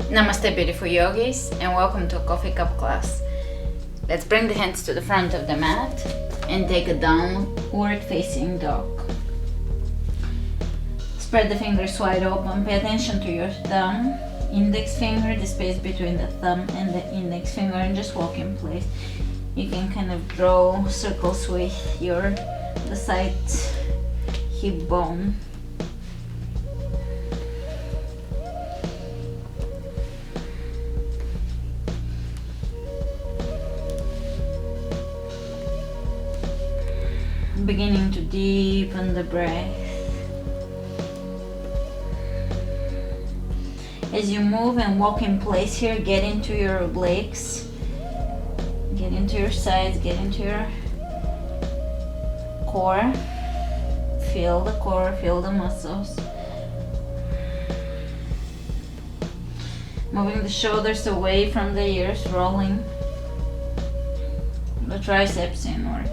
Namaste beautiful yogis and welcome to a coffee cup class. Let's bring the hands to the front of the mat and take a downward facing dog. Spread the fingers wide open, pay attention to your thumb, index finger, the space between the thumb and the index finger, and just walk in place. You can kind of draw circles with the side hip bone. Beginning to deepen the breath. As you move and walk in place here, get into your obliques, get into your sides, get into your core. Feel the core, feel the muscles. Moving the shoulders away from the ears, rolling the triceps inward.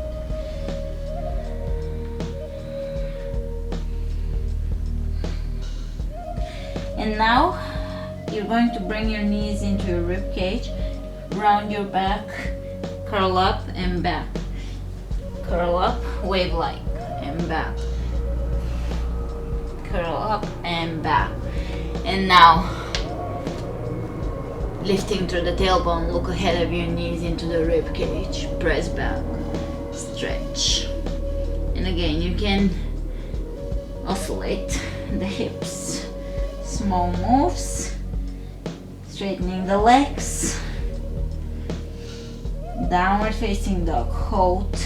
And now you're going to bring your knees into your rib cage, round your back, curl up and back. Curl up, wave like, and back. Curl up and back. And now, lifting through the tailbone, look ahead of your knees into the rib cage, press back, stretch. And again, you can oscillate the hips. Small moves, straightening the legs, downward facing dog, hold,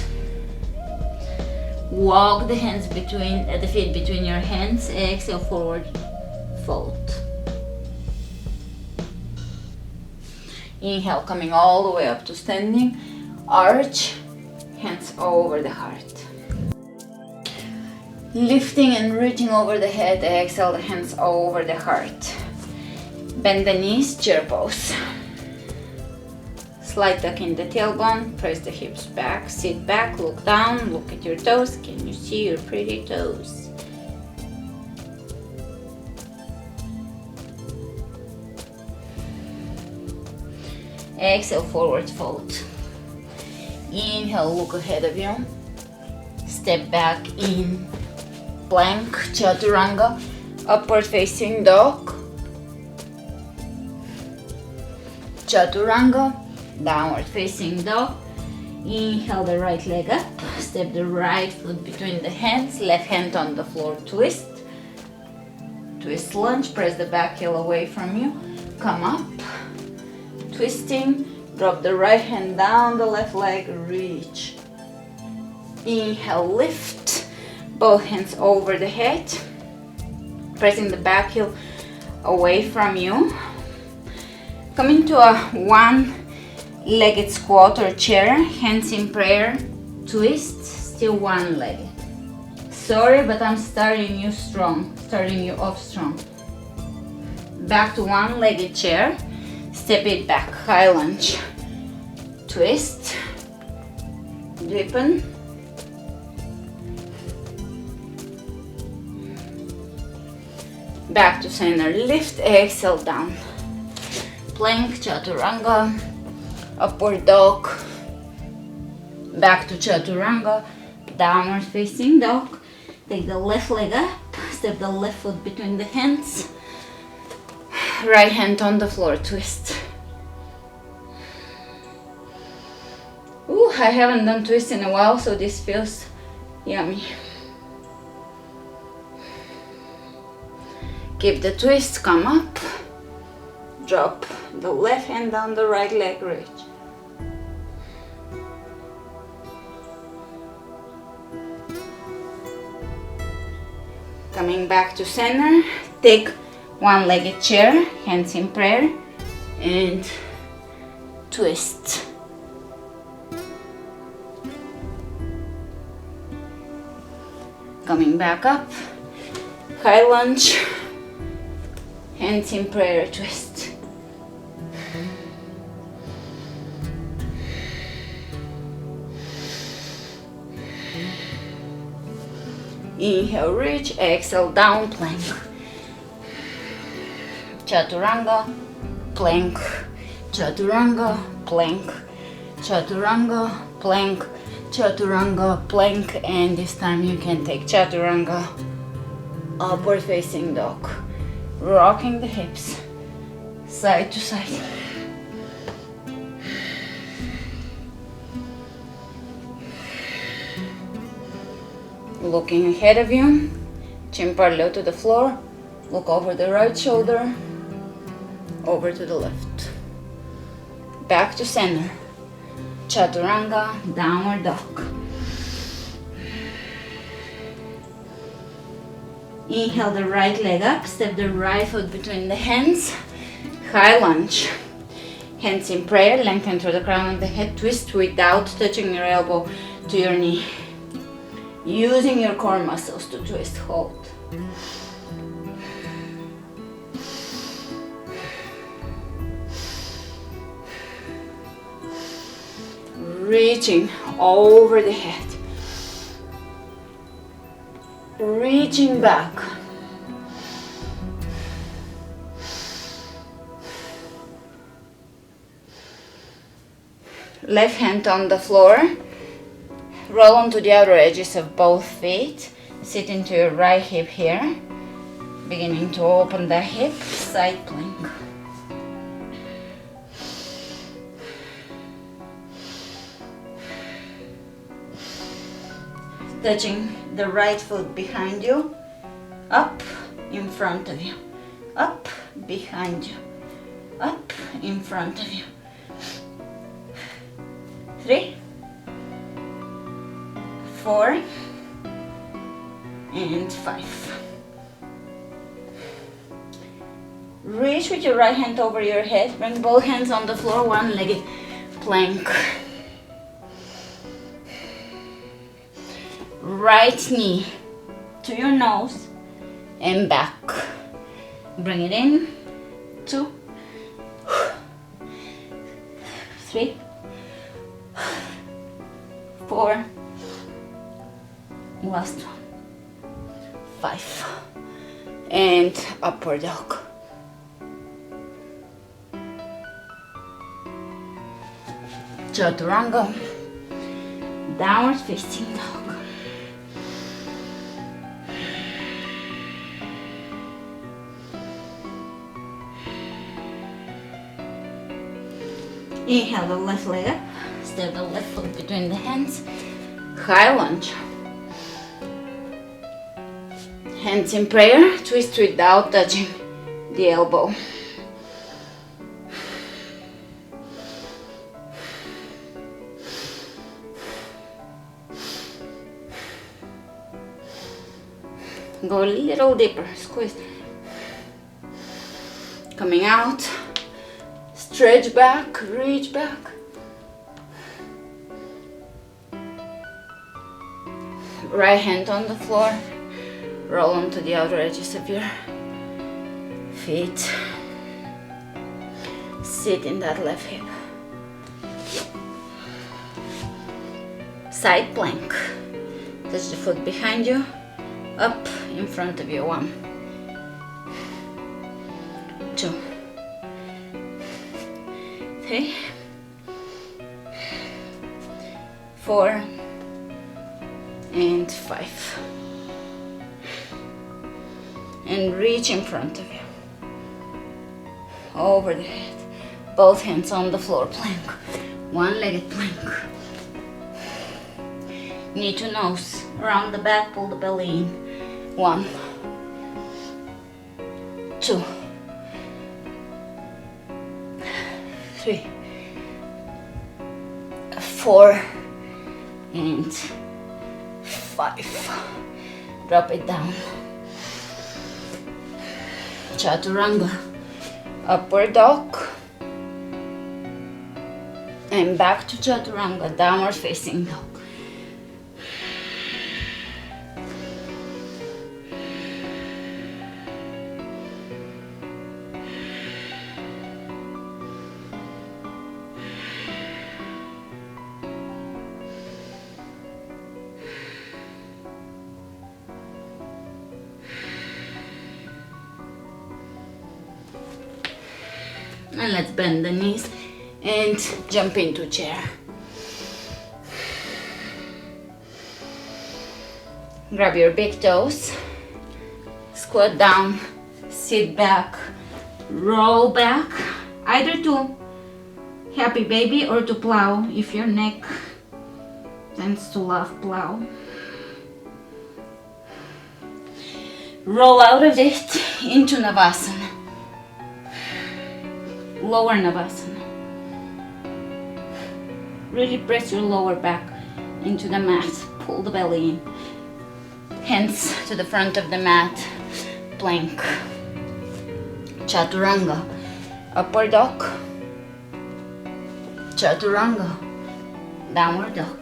walk the hands the feet between your hands, exhale, forward fold. Inhale, coming all the way up to standing, arch, hands over the heart. Lifting and reaching over the head, exhale the hands over the heart. Bend the knees, chair pose. Slight tuck in the tailbone, press the hips back, sit back, look down, look at your toes. Can you see your pretty toes? Exhale, forward fold. Inhale, look ahead of you. Step back in plank, chaturanga, upward facing dog, chaturanga, downward facing dog. Inhale the right leg up, step the right foot between the hands, left hand on the floor, twist, twist lunge, press the back heel away from you, come up, twisting, drop the right hand down the left leg, reach. Inhale, lift. Both hands over the head, pressing the back heel away from you. Come into a one-legged squat or chair, hands in prayer, twist, still one-legged. Sorry, but I'm starting you off strong. Back to one-legged chair, step it back, high lunge, twist, deepen. Back to center, lift, exhale down. Plank, chaturanga, upward dog. Back to chaturanga, downward facing dog. Take the left leg up, step the left foot between the hands. Right hand on the floor, twist. Ooh, I haven't done twist in a while, so this feels yummy. Keep the twist, come up, drop the left hand down the right leg, reach. Coming back to center, take one-legged chair, hands in prayer, and twist. Coming back up, high lunge, hands in prayer, twist. Inhale, reach, exhale, down plank. Chaturanga, plank, chaturanga, plank, chaturanga, plank, chaturanga, plank, and this time you can take chaturanga, upward facing dog, rocking the hips side to side. Looking ahead of you, chin parallel to the floor, look over the right shoulder, over to the left. Back to center, chaturanga, downward dog. Inhale the right leg up, step the right foot between the hands, high lunge. Hands in prayer, lengthen through the crown of the head, twist without touching your elbow to your knee. Using your core muscles to twist, hold. Reaching over the head. Reaching back. Left hand on the floor. Roll onto the outer edges of both feet. Sit into your right hip here. Beginning to open the hip, side plank. Touching the right foot behind you, up, in front of you, up, behind you, up, in front of you. 3, 4, and 5. Reach with your right hand over your head. Bring both hands on the floor, one-legged plank. Right knee to your nose and back. Bring it in. 2, 3, 4. Last one. 5. And upward dog. Chaturanga. Downward facing dog. Inhale the left leg up. Step the left foot between the hands. High lunge. Hands in prayer, twist without touching the elbow. Go a little deeper, squeeze. Coming out, stretch back, reach back. Right hand on the floor. Roll onto the outer edges of your feet. Sit in that left hip. Side plank. Touch the foot behind you. Up in front of you. 1, 2, 3, 4, and 5. And reach in front of you, over the head, both hands on the floor, plank, one-legged plank. Knee to nose, around the back, pull the belly in. 1, 2, 3, 4, and 5. Drop it down. Chaturanga, upward dog, and back to chaturanga, downward facing dog. And let's bend the knees and jump into chair. Grab your big toes, squat down, sit back, roll back, either to happy baby or to plow if your neck tends to love plow. Roll out of it into Navasana, lower Navasana. Really press your lower back into the mat, pull the belly in. Hands to the front of the mat, plank. Chaturanga, upward dog. Chaturanga, downward dog.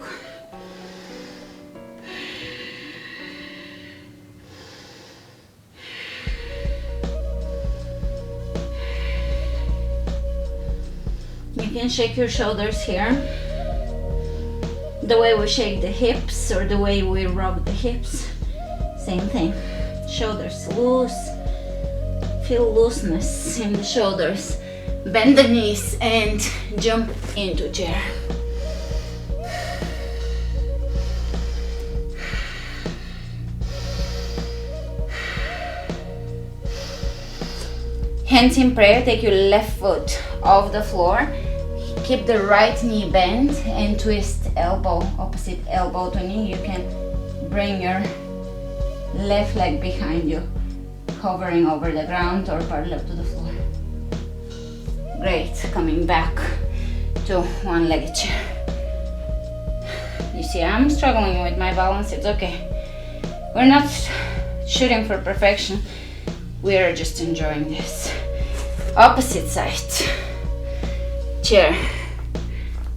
You can shake your shoulders here, the way we shake the hips or the way we rub the hips, same thing. Shoulders loose, feel looseness in the shoulders. Bend the knees and jump into chair. Hands in prayer, take your left foot off the floor. Keep the right knee bent and twist elbow, opposite elbow to knee. You can bring your left leg behind you, hovering over the ground or parallel to the floor. Great, coming back to one-legged chair. You see, I'm struggling with my balance, it's okay. We're not shooting for perfection, we are just enjoying this. Opposite side, chair,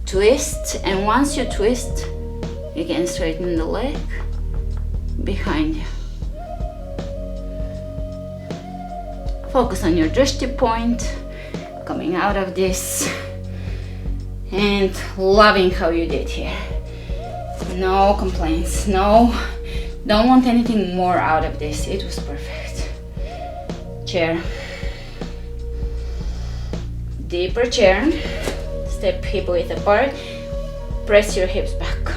twist, and once you twist, you can straighten the leg behind you. Focus on your drishti point, coming out of this, and loving how you did here. No complaints, no, don't want anything more out of this, it was perfect. Chair. Deeper chair, step hip width apart, press your hips back.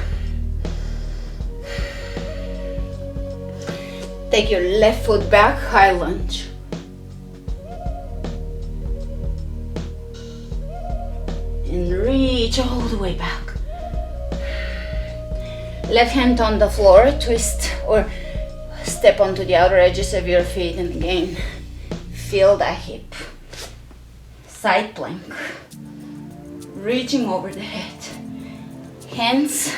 Take your left foot back, high lunge. And reach all the way back. Left hand on the floor, twist or step onto the outer edges of your feet and again, feel that hip. Side plank, reaching over the head. Hands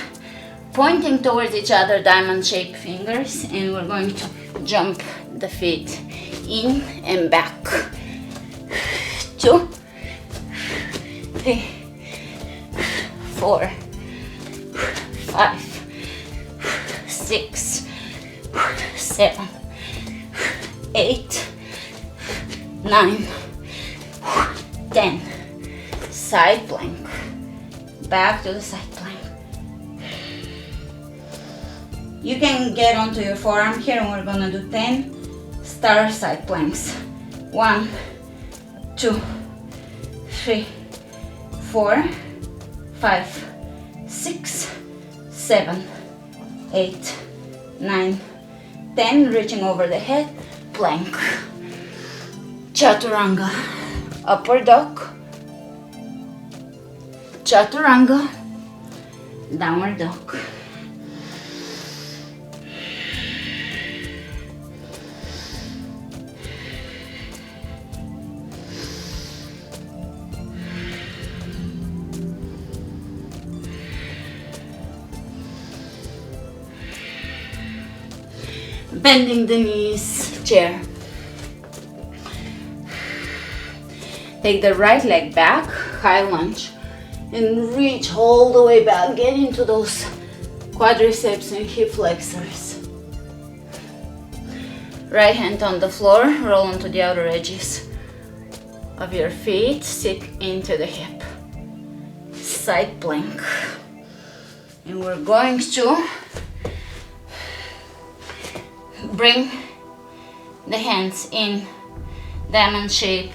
pointing towards each other, diamond-shaped fingers, and we're going to jump the feet in and back. 2, 3, 4, 5, 6, 7, 8, 9, 10. Side plank. Back to the side plank. You can get onto your forearm here and we're gonna do 10 star side planks. 1, 2, 3, 4, 5, 6, 7, 8, 9, 10. Reaching over the head, plank. Chaturanga. Upward dog, chaturanga, downward dog. Bending the knees, chair. Take the right leg back, high lunge, and reach all the way back. Get into those quadriceps and hip flexors. Right hand on the floor, roll onto the outer edges of your feet, sit into the hip. Side plank. And we're going to bring the hands in diamond shape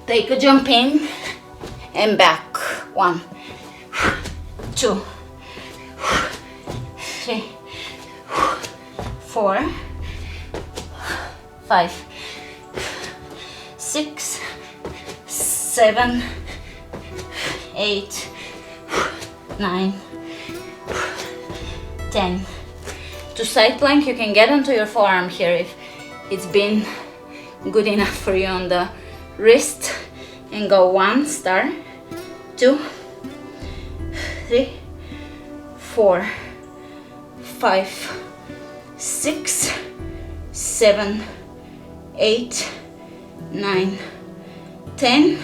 Take a jump in and back. 1, 2, 3, 4, 5, 6, 7, 8, 9, 10. To side plank, you can get onto your forearm here if it's been good enough for you on the wrist, and go 1 star, 2, 3, 4, 5, 6, 7, 8, 9, 10.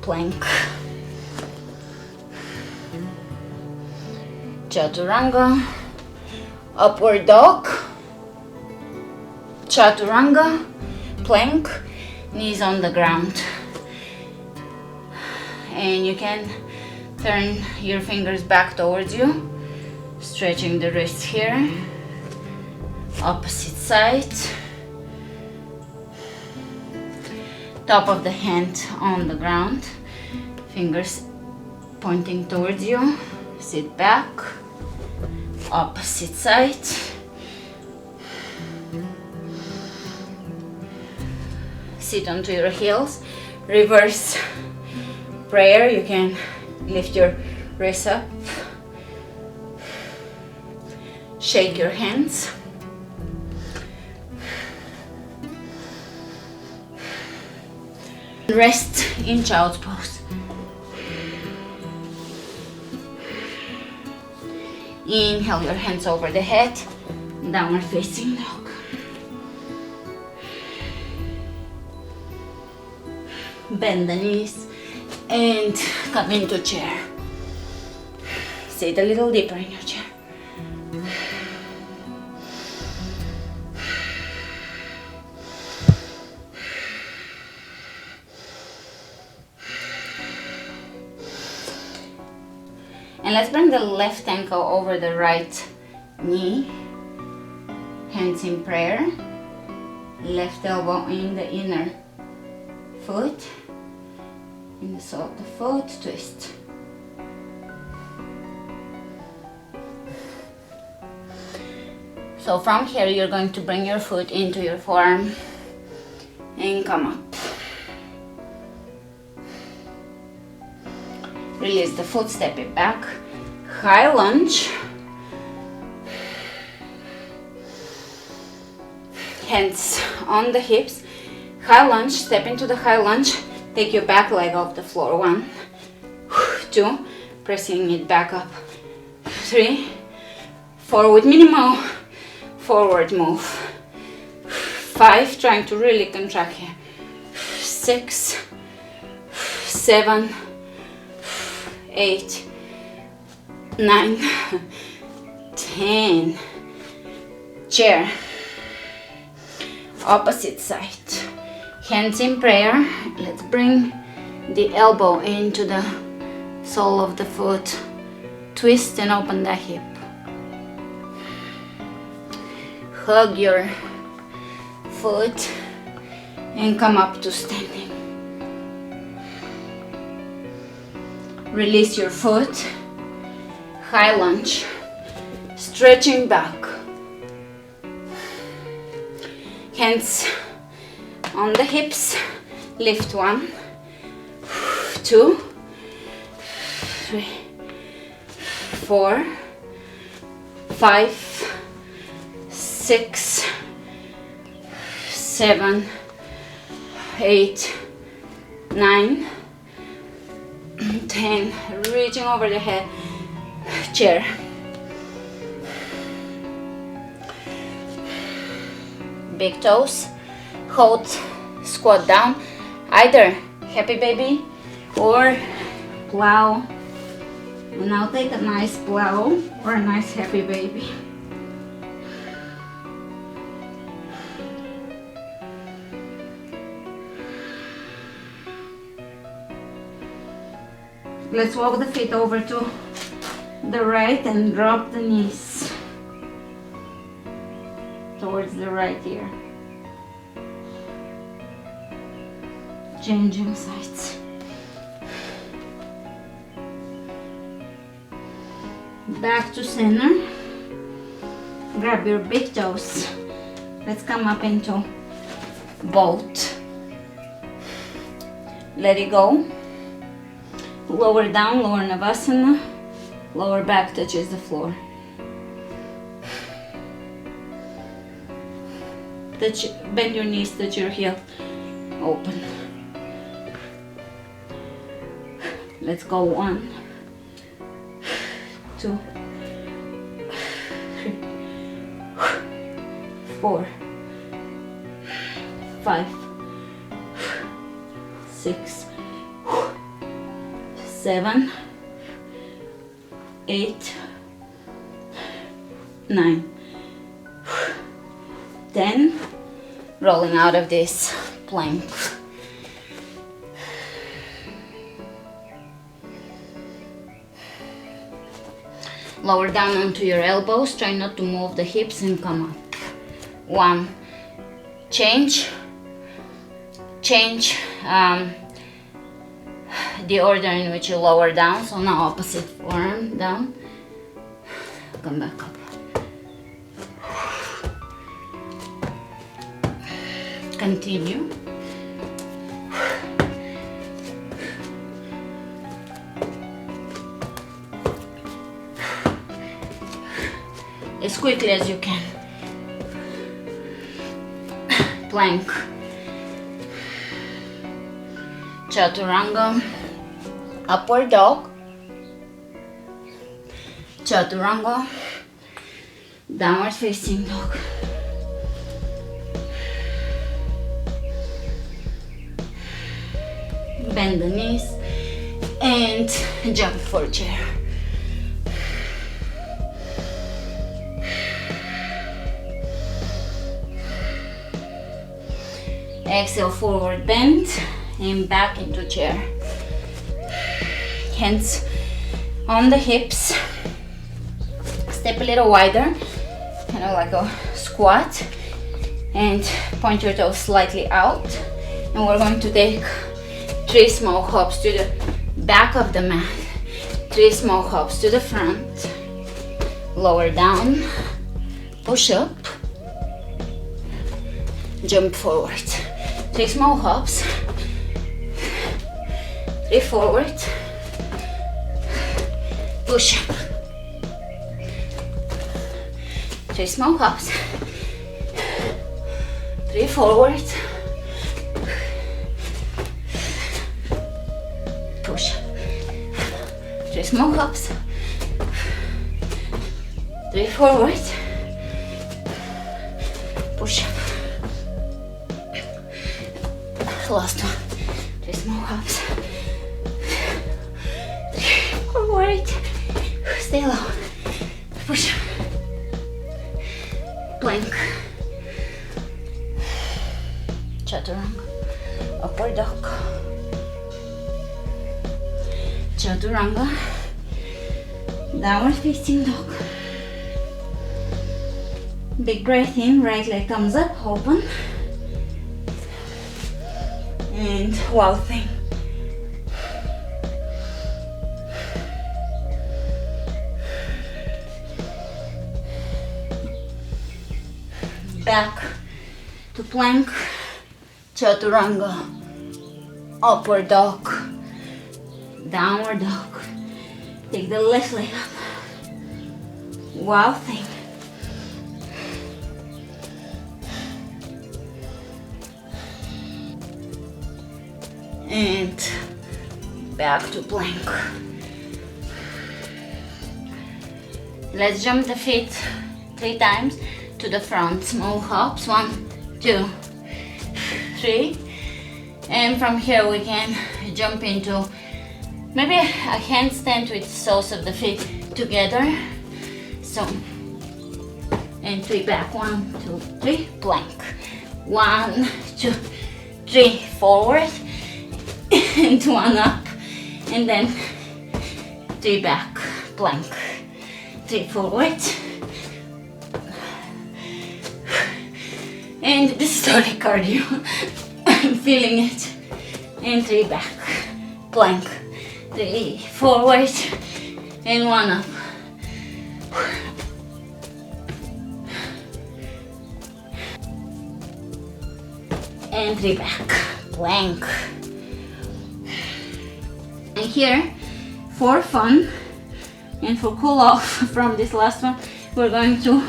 Plank. Chaturanga, upward dog, chaturanga, plank, knees on the ground. And you can turn your fingers back towards you, stretching the wrist here, opposite side, top of the hand on the ground, fingers pointing towards you, sit back, opposite side, sit onto your heels, reverse prayer. You can lift your wrists up, shake your hands, rest in child's pose. Inhale your hands over the head, downward facing dog. Bend the knees and come into chair. Sit a little deeper in your chair. And let's bring the left ankle over the right knee. Hands in prayer. Left elbow in the inner foot. In the sole of the foot, twist. So from here you're going to bring your foot into your forearm and come up. Release the foot, step it back. High lunge. Hands on the hips. High lunge, step into the high lunge. Take your back leg off the floor. 1, 2, pressing it back up. 3, 4 with minimal forward move. 5, trying to really contract here. 6, 7, 8, 9, 10. Chair. Opposite side. Hands in prayer. Let's bring the elbow into the sole of the foot. Twist and open the hip. Hug your foot and come up to standing. Release your foot. High lunge. Stretching back. Hands on the hips. Lift 1, 2, 3, 4, 5, 6, 7, 8, 9, 10. Reaching over the head. Chair. Big toes. Hold, squat down. Either happy baby or plow. And now take a nice plow or a nice happy baby. Let's walk the feet over to the right and drop the knees towards the right ear. Changing sides. Back to center. Grab your big toes. Let's come up into boat. Let it go. Lower down, lower Navasana. Lower back touches the floor. Touch, bend your knees, touch your heel. Open. Let's go 1, 2, 3, 4, 5, 6, 7, 8, 9, 10. Rolling out of this plank. Lower down onto your elbows, try not to move the hips and come up. 1, change the order in which you lower down, so now opposite forearm down, come back up. Continue. As quickly as you can. Plank. Chaturanga. Upward dog. Chaturanga. Downward facing dog. Bend the knees and jump for chair. Exhale, forward bend and back into chair. Hands on the hips. Step a little wider, kind of like a squat, and point your toes slightly out. And we're going to take 3 small hops to the back of the mat, 3 small hops to the front, lower down, push up, jump forward. 3 small hops, 3 forward, push up, 3 small hops, 3 forward, push up, 3 small hops, 3 forward, push up. Last one. 3 small hops. 3 forward. Stay low. Push up. Plank. Chaturanga. Upward dog. Chaturanga. Downward facing dog. Big breath in. Right leg comes up. Open. And wow thing. Back to plank, chaturanga, upward dog, downward dog. Take the left leg up. Wow thing. And back to plank. Let's jump the feet 3 times to the front. Small hops. 1, 2, 3. And from here we can jump into maybe a handstand with the soles of the feet together. So, and 3 back. 1, 2, 3. Plank. 1, 2, 3. Forward. And 1 up, and then 3 back, plank, 3 forward, and this is totally cardio. I'm feeling it, and 3 back, plank, 3 forward, and 1 up. And 3 back, plank. And here, for fun and for cool off from this last one, we're going to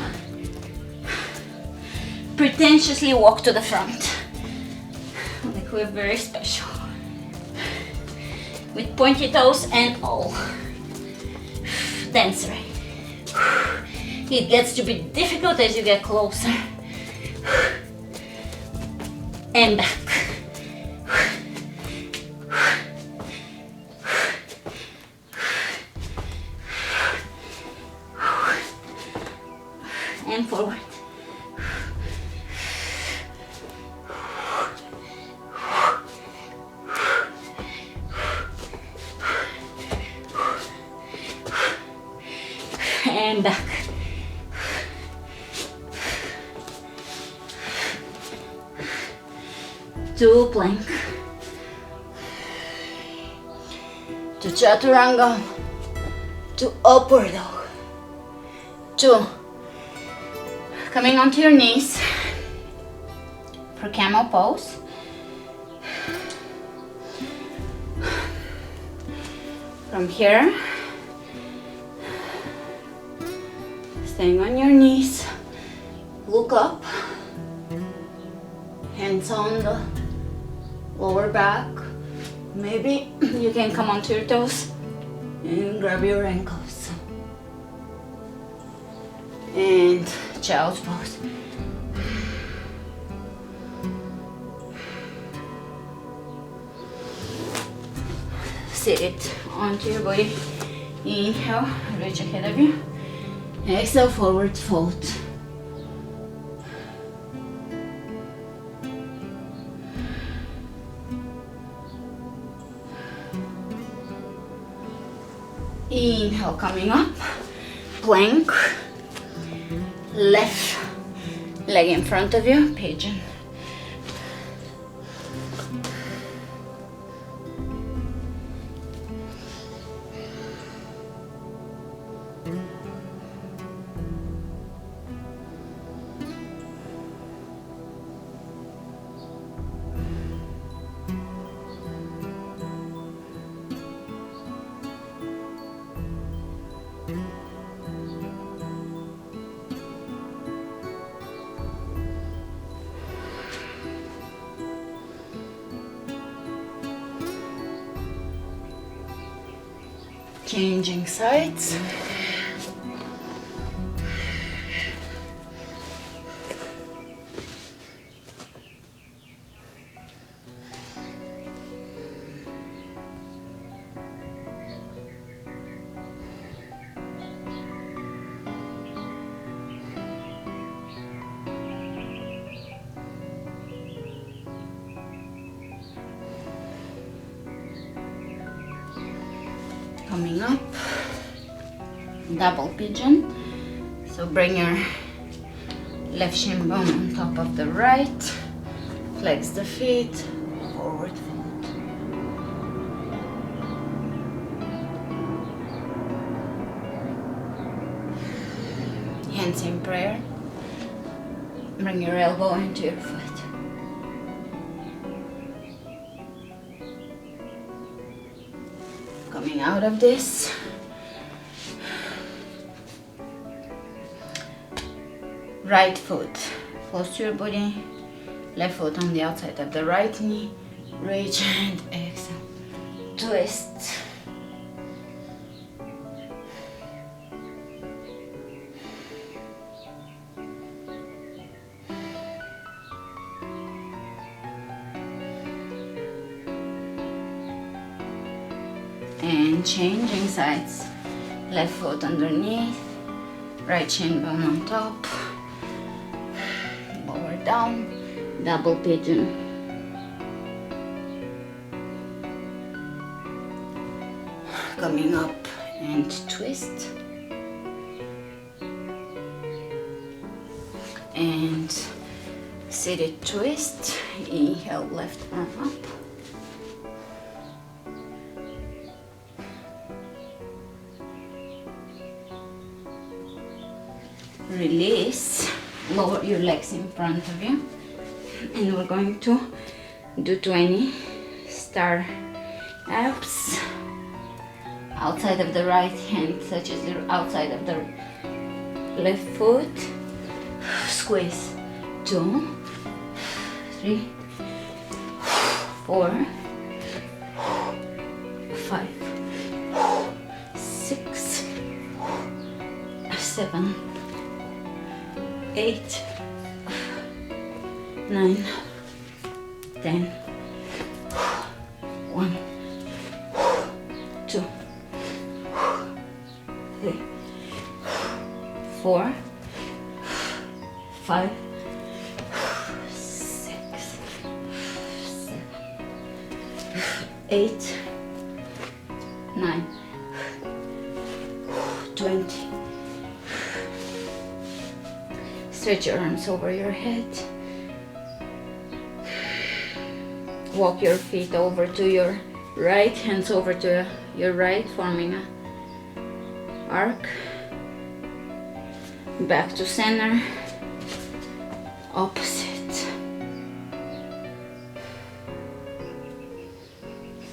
pretentiously walk to the front. Like we're very special. With pointy toes and all. Dancer. It gets to be difficult as you get closer. And back. And forward. And back. To plank. To chaturanga. To upward dog. To coming onto your knees for camel pose. From here, staying on your knees, look up, hands on the lower back. Maybe you can come onto your toes and grab your ankles. And child's pose. Sit it onto your body. Inhale, reach ahead of you. Exhale, forward fold. Inhale, coming up, plank, left leg in front of you, pigeon. Changing sides. Coming up, double pigeon. So bring your left shin bone on top of the right, flex the feet, forward fold. Hands in prayer. Bring your elbow into your foot. Coming out of this, right foot close to your body, left foot on the outside of the right knee, reach and exhale, twist. And changing sides, left foot underneath, right shin bone on top, lower down, double pigeon. Coming up and twist. And seated twist, inhale, left arm up. Release. Lower your legs in front of you. And we're going to do 20 star abs. Outside of the right hand touches the outside of the left foot. Squeeze. 2, 3, 4, 5, 6, 7, 8, 9, 10. 1, 2, 3, 4, 5, 6, 7, 8, 9, 20. Stretch your arms over your head. Walk your feet over to your right, hands over to your right, forming an arc. Back to center. Opposite.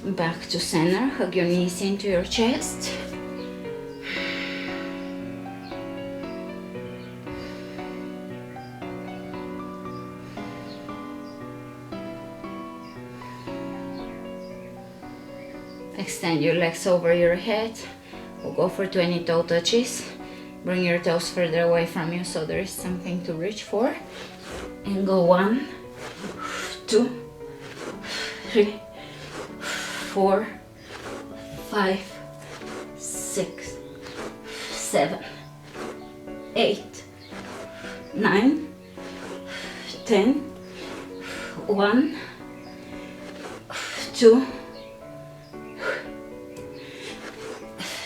Back to center. Hug your knees into your chest. Extend your legs over your head. We'll go for 20 toe touches. Bring your toes further away from you so there is something to reach for. And go 1, 2, 3, 4, 5, 6, 7, 8, 9, 10. 1, 2,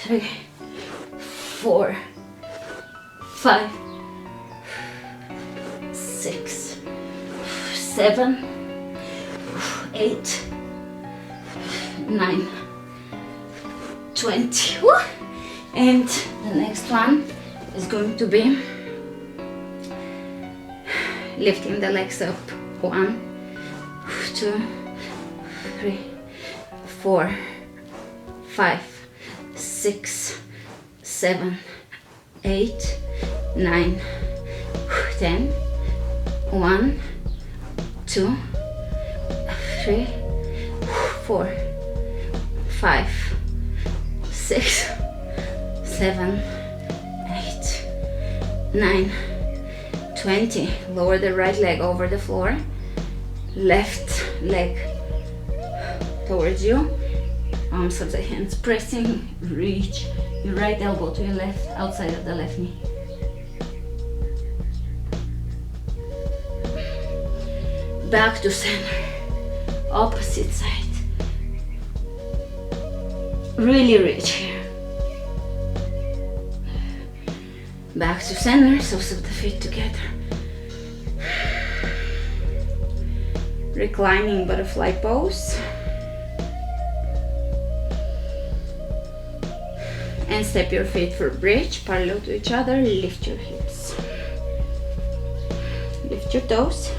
3, 4, 5, 6, 7, 8, 9, 20. Woo! And the next one is going to be lifting the legs up. 1, 2, 3, 4, 5, 6, 7, 8, 9, 10. 1, 2, 3, 4, 5, 6, 7, 8, 9, 20. Lower the right leg over the floor. Left leg towards you. Arms of the hands pressing. Reach your right elbow to your left, outside of the left knee. Back to center. Opposite side. Really reach here. Back to center, soles of the feet together. Reclining butterfly pose. And step your feet for bridge, parallel to each other. Lift your hips. Lift your toes.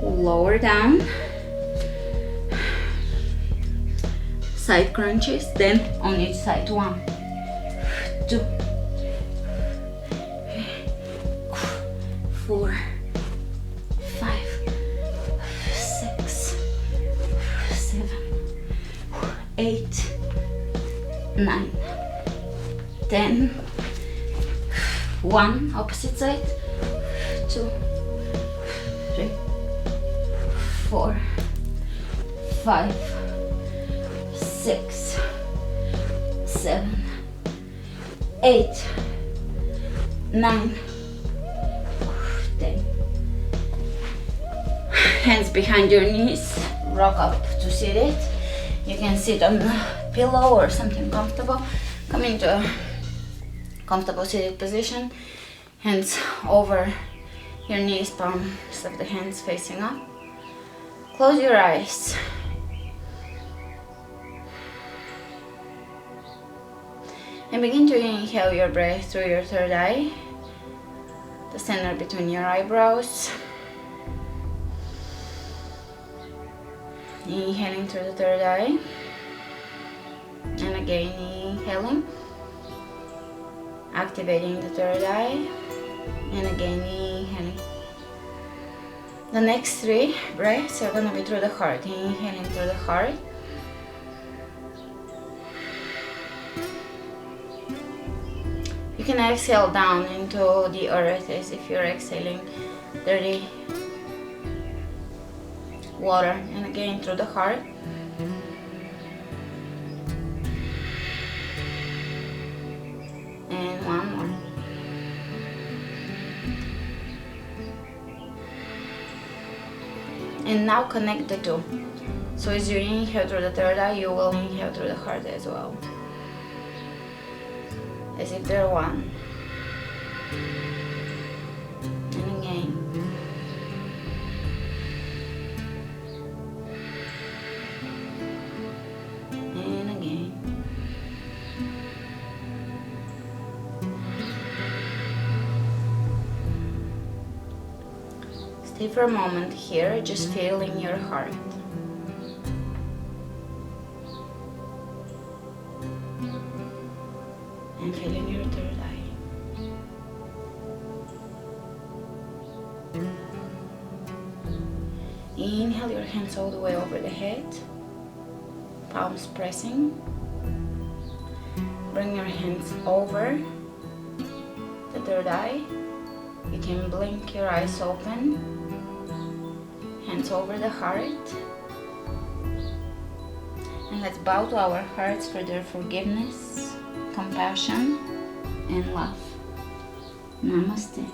Lower down. Side crunches, then on each side. 1, 2, 4, 5, 6, 7, 8, 9, 10. 1, opposite side. 2, 3, 4, 5, 6, 7, 8, 9, 10. Hands behind your knees. Rock up to seated. You can sit on a pillow or something comfortable. Come into a comfortable seated position. Hands over your knees, palms of the hands facing up. Close your eyes. And begin to inhale your breath through your third eye, the center between your eyebrows. Inhaling through the third eye. And again inhaling, activating the third eye. And again inhaling. The next 3 breaths are going to be through the heart. Inhaling through the heart. You can exhale down into the earth as if you're exhaling dirty water. And again through the heart. And one more. And now connect the two. So as you inhale through the third eye, you will inhale through the heart as well. As if they're one. And again. And again. Stay for a moment here, just feeling your heart. And feeling your third eye. Inhale your hands all the way over the head, palms pressing. Bring your hands over the third eye. You can blink your eyes open. Hands over the heart. And let's bow to our hearts for their forgiveness, compassion, and love. Namaste.